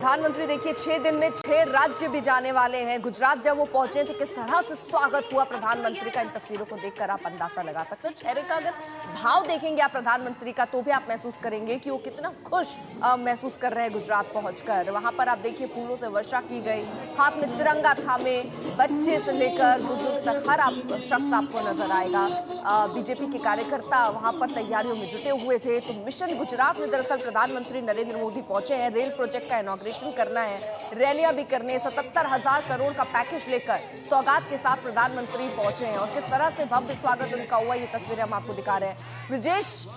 प्रधानमंत्री देखिए 6 दिन में 6 राज्य भी जाने वाले हैं। गुजरात जब वो पहुंचे तो किस तरह से स्वागत हुआ प्रधानमंत्री का, इन तस्वीरों को देखकर आप अंदाजा लगा सकते हो। चेहरे का अगर भाव देखेंगे आप प्रधानमंत्री का तो भी आप महसूस करेंगे कि वो कितना खुश महसूस कर रहे हैं गुजरात पहुंचकर। वहां पर आप देखिए फूलों से वर्षा की गई, हाथ में तिरंगा थामे बच्चे से लेकर बुजुर्ग तक हर शख्स आपको नजर आएगा। बीजेपी के कार्यकर्ता वहां पर तैयारियों में जुटे हुए थे। तो मिशन गुजरात में दरअसल प्रधानमंत्री नरेंद्र मोदी पहुंचे हैं। रेल प्रोजेक्ट का इनॉग्रेशन करना है, रैलियां भी करने, 77,000 करोड़ का पैकेज लेकर सौगात के साथ प्रधानमंत्री पहुंचे हैं। और किस तरह से भव्य स्वागत उनका हुआ ये तस्वीरें हम आपको दिखा रहे हैं। ब्रिजेश,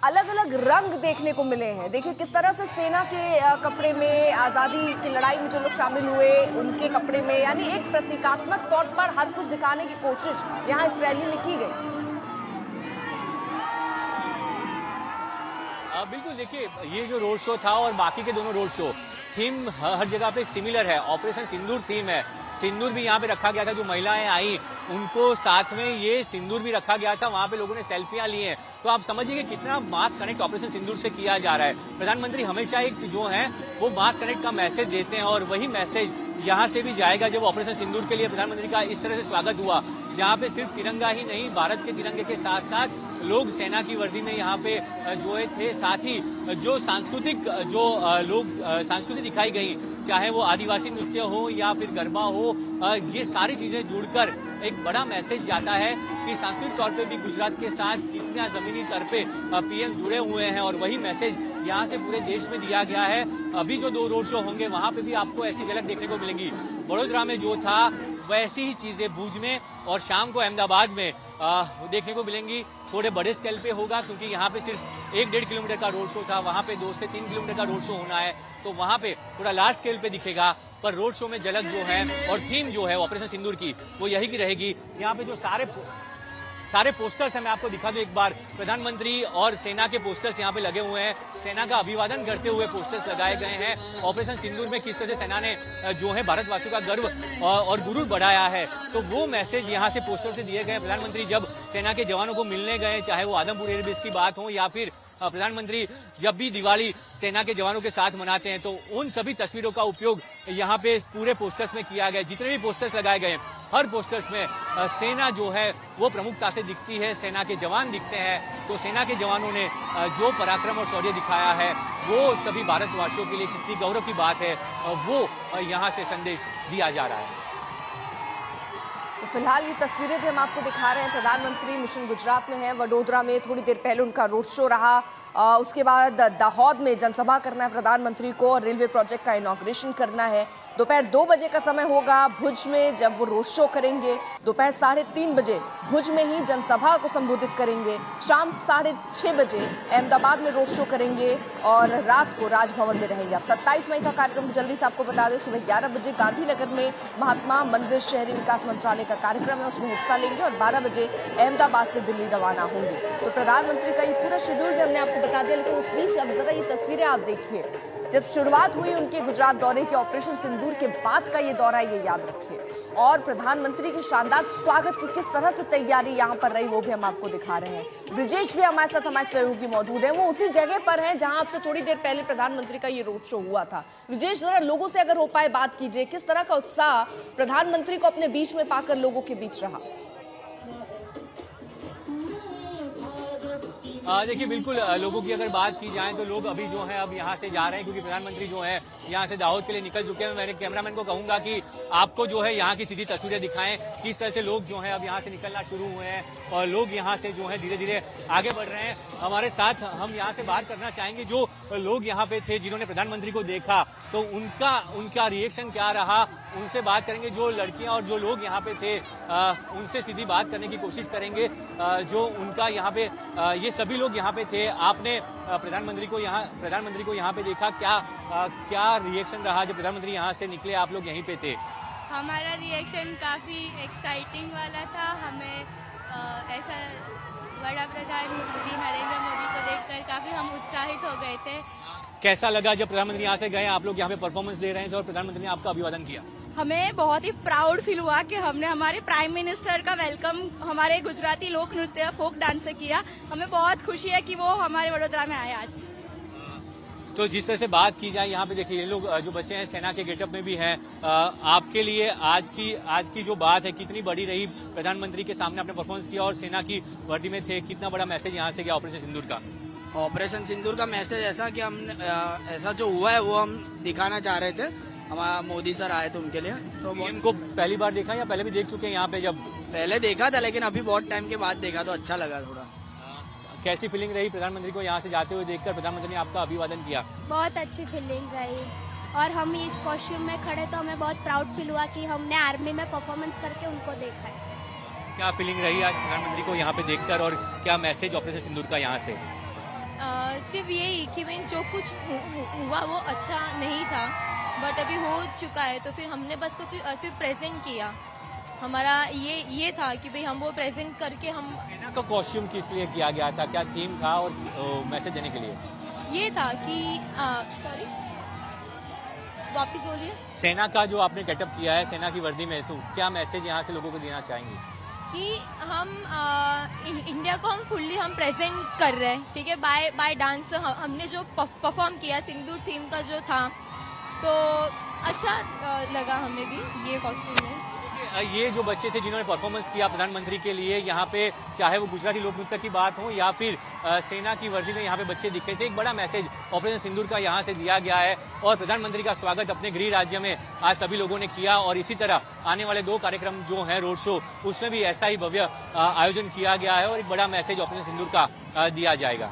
अलग अलग रंग देखने को मिले हैं। देखिए किस तरह से सेना के कपड़े में, आजादी की लड़ाई में जो लोग शामिल हुए उनके कपड़े में, यानी एक प्रतीकात्मक तौर पर हर कुछ दिखाने की कोशिश यहाँ इस रैली में की गई थी। बिल्कुल, देखिए ये जो रोड शो था और बाकी के दोनों रोड शो थीम हर जगह पे सिमिलर है। ऑपरेशन सिंदूर थीम है। सिंदूर भी यहाँ पे रखा गया था। जो महिलाएं आई उनको साथ में ये सिंदूर भी रखा गया था। वहाँ पे लोगों ने सेल्फियां ली हैं। तो आप समझिए कि कितना मास कनेक्ट ऑपरेशन सिंदूर से किया जा रहा है। प्रधानमंत्री हमेशा एक जो है वो मास कनेक्ट का मैसेज देते हैं और वही मैसेज यहाँ से भी जाएगा। जब ऑपरेशन सिंदूर के लिए प्रधानमंत्री का इस तरह से स्वागत हुआ, जहाँ पे सिर्फ तिरंगा ही नहीं, भारत के तिरंगे के साथ साथ लोग सेना की वर्दी में यहाँ पे जो थे, साथ ही जो सांस्कृतिक जो लोग संस्कृति दिखाई गई, चाहे वो आदिवासी नृत्य हो या फिर गरबा हो, ये सारी चीजें जुड़कर एक बड़ा मैसेज जाता है कि सांस्कृतिक तौर पे भी गुजरात के साथ कितना जमीनी तौर पे पीएम जुड़े हुए हैं। और वही मैसेज यहाँ से पूरे देश में दिया गया है। अभी जो 2 रोड शो होंगे वहाँ पे भी आपको ऐसी झलक देखने को मिलेंगी। वडोदरा में जो था वैसी ही चीजें भुज में और शाम को अहमदाबाद में देखने को मिलेंगी। थोड़े बड़े स्केल पे होगा क्योंकि यहाँ पे सिर्फ 1-1.5 किलोमीटर का रोड शो था, वहाँ पे 2 से 3 किलोमीटर का रोड शो होना है, तो वहाँ पे थोड़ा लार्ज स्केल पे दिखेगा। पर रोड शो में झलक जो है और थीम जो है ऑपरेशन सिंदूर की वो यही की रहेगी। यहाँ पे जो सारे पोस्टर्स हैं, मैं आपको दिखा दूं एक बार। प्रधानमंत्री और सेना के पोस्टर्स यहाँ पे लगे हुए हैं। सेना का अभिवादन करते हुए पोस्टर्स लगाए गए हैं। ऑपरेशन सिंदूर में किस तरह से सेना ने जो है भारतवासियों का गर्व और गुरूर बढ़ाया है, तो वो मैसेज यहाँ से पोस्टर से दिए गए। प्रधानमंत्री जब सेना के जवानों को मिलने गए, चाहे वो आदमपुर एयरबेस की बात हो या फिर प्रधानमंत्री जब भी दिवाली सेना के जवानों के साथ मनाते हैं, तो उन सभी तस्वीरों का उपयोग यहाँ पे पूरे पोस्टर्स में किया गया। जितने भी पोस्टर्स लगाए गए हर पोस्टर्स में सेना जो है वो प्रमुखता से दिखती है, सेना के जवान दिखते हैं। तो सेना के जवानों ने जो पराक्रम और शौर्य दिखाया है वो सभी भारतवासियों के लिए कितनी गौरव की बात है, वो यहाँ से संदेश दिया जा रहा है। तो फिलहाल ये तस्वीरें भी हम आपको दिखा रहे हैं। प्रधानमंत्री मिशन गुजरात में हैं। वडोदरा में थोड़ी देर पहले उनका रोड शो रहा। उसके बाद दाहोद में जनसभा करना है प्रधानमंत्री को और रेलवे प्रोजेक्ट का इनॉग्रेशन करना है। दोपहर 2 बजे का समय होगा भुज में जब वो रोड शो करेंगे। दोपहर 3:30 बजे भुज में ही जनसभा को संबोधित करेंगे। शाम 6:30 बजे अहमदाबाद में रोड शो करेंगे और रात को राजभवन में रहेंगे। अब 27 मई का कार्यक्रम जल्दी से आपको बता दें। सुबह 11 बजे गांधीनगर में महात्मा मंदिर शहरी विकास मंत्रालय का कार्यक्रम है, उसमें हिस्सा लेंगे और 12 बजे अहमदाबाद से दिल्ली रवाना होंगे। तो प्रधानमंत्री का ये पूरा शेड्यूल भी हमने आपको बता दिया। लेकिन उस बीच अब जरा ये तस्वीरें आप देखिए। जब शुरुआत हुई उनके गुजरात दौरे की, ऑपरेशन सिंदूर के बाद का ये दौरा, ये याद रखिए। और प्रधानमंत्री के शानदार स्वागत की किस तरह से तैयारी यहाँ पर रही वो भी हम आपको दिखा रहे हैं। ब्रिजेश भी हमारे साथ, हमारे सहयोगी मौजूद हैं। वो उसी जगह पर हैं जहां आपसे थोड़ी देर पहले प्रधानमंत्री का ये रोड शो हुआ था। ब्रिजेश, जरा लोगों से अगर हो पाए बात कीजिए, किस तरह का उत्साह प्रधानमंत्री को अपने बीच में पाकर लोगों के बीच रहा? देखिए बिल्कुल, लोगों की अगर बात की जाए तो लोग अभी जो है अब यहाँ से जा रहे हैं क्योंकि प्रधानमंत्री जो है यहाँ से दाहोद के लिए निकल चुके हैं। मैंने कैमरामैन को कहूंगा कि आपको जो है यहाँ की सीधी तस्वीरें दिखाएं, किस तरह से लोग जो है अब यहाँ से निकलना शुरू हुए हैं और लोग यहाँ से जो है धीरे धीरे आगे बढ़ रहे हैं। हमारे साथ हम यहाँ से बात करना चाहेंगे जो लोग यहाँ पे थे, जिन्होंने प्रधानमंत्री को देखा, तो उनका रिएक्शन क्या रहा, उनसे बात करेंगे। जो लड़कियां और जो लोग यहाँ पे थे उनसे सीधी बात करने की कोशिश करेंगे। जो उनका यहाँ पे ये सभी लोग यहाँ पे थे। आपने प्रधानमंत्री को यहाँ पे देखा, क्या रिएक्शन रहा जब प्रधानमंत्री यहाँ से निकले, आप लोग यहीं पे थे? हमारा रिएक्शन काफ़ी एक्साइटिंग वाला था। हमें ऐसा बड़ा प्रधान श्री नरेंद्र मोदी को देखकर काफ़ी हम उत्साहित हो गए थे। कैसा लगा जब प्रधानमंत्री यहाँ से गए, आप लोग यहाँ पे परफॉर्मेंस दे रहे थे और प्रधानमंत्री ने आपका अभिवादन किया? हमें बहुत ही प्राउड फील हुआ कि हमने हमारे प्राइम मिनिस्टर का वेलकम हमारे गुजराती लोक नृत्य फोक डांस से किया। हमें बहुत खुशी है कि वो हमारे वडोदरा में आए आज। तो जिस तरह से बात की जाए यहाँ पे देखिए ये लोग जो बच्चे हैं सेना के गेटअप में भी हैं। आपके लिए आज की जो बात है कितनी बड़ी रही? प्रधानमंत्री के सामने आपने परफॉर्मेंस किया और सेना की वर्दी में थे, कितना बड़ा मैसेज यहाँ से गया ऑपरेशन सिंदूर का? ऑपरेशन सिंदूर का मैसेज ऐसा कि हम ऐसा जो हुआ है वो हम दिखाना चाह रहे थे। हमारा मोदी सर आए थे उनके लिए। तो इनको पहली बार देखा या पहले भी देख चुके हैं यहाँ पे? जब पहले देखा था लेकिन अभी बहुत टाइम के बाद देखा तो अच्छा लगा थोड़ा। कैसी फीलिंग रही प्रधानमंत्री को यहाँ से जाते हुए देखकर? प्रधानमंत्री ने आपका अभिवादन किया। बहुत अच्छी फीलिंग रही और हम इस कॉस्ट्यूम में खड़े तो हमें बहुत प्राउड फील हुआ कि हमने आर्मी में परफॉर्मेंस करके उनको देखा है। क्या फीलिंग रही आज प्रधानमंत्री को यहाँ पे देखकर और क्या मैसेज ऑपरेशन सिंदूर का यहाँ से? सिर्फ यही कि मीन्स जो कुछ हुआ वो अच्छा नहीं था बट अभी हो चुका है, तो फिर हमने बस सिर्फ प्रेजेंट किया। हमारा ये था कि भाई हम वो प्रेजेंट करके हम। सेना का कॉस्ट्यूम किस लिए किया गया था? क्या थीम था और मैसेज देने के लिए? ये था कि सॉरी वापस बोलिए। सेना का जो आपने गेटअप किया है सेना की वर्दी में, तो क्या मैसेज यहाँ से लोगों को देना चाहेंगे? कि हम इंडिया को हम फुल्ली हम प्रेजेंट कर रहे हैं, ठीक है। बाय डांस हमने जो परफॉर्म किया सिंदूर थीम का जो था, तो अच्छा लगा हमें भी ये कॉस्ट्यूम में। ये जो बच्चे थे जिन्होंने परफॉर्मेंस किया प्रधानमंत्री के लिए यहाँ पे, चाहे वो गुजराती लोक नृत्य की बात हो या फिर सेना की वर्दी में यहाँ पे बच्चे दिखे थे, एक बड़ा मैसेज ऑपरेशन सिंदूर का यहाँ से दिया गया है और प्रधानमंत्री का स्वागत अपने गृह राज्य में आज सभी लोगों ने किया। और इसी तरह आने वाले 2 कार्यक्रम जो हैं रोड शो, उसमें भी ऐसा ही भव्य आयोजन किया गया है और एक बड़ा मैसेज ऑपरेशन सिंदूर का दिया जाएगा।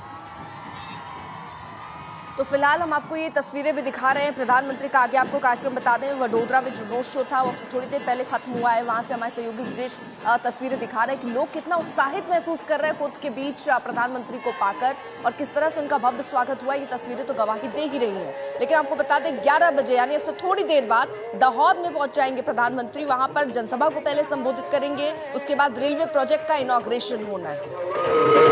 तो फिलहाल हम आपको ये तस्वीरें भी दिखा रहे हैं प्रधानमंत्री का। आगे आपको कार्यक्रम बता दें, वडोदरा में जो रोड शो था वो थोड़ी देर पहले खत्म हुआ है। वहां से हमारे सहयोगी विजेश तस्वीरें दिखा रहे हैं कि लोग कितना उत्साहित महसूस कर रहे हैं खुद के बीच प्रधानमंत्री को पाकर और किस तरह से उनका भव्य स्वागत हुआ। ये तस्वीरें तो गवाही दे ही रही हैं। लेकिन आपको बता दें 11 बजे यानी अब से थोड़ी देर बाद दाहोद में पहुंच जाएंगे प्रधानमंत्री। वहां पर जनसभा को पहले संबोधित करेंगे, उसके बाद रेलवे प्रोजेक्ट का इनॉग्रेशन होना है।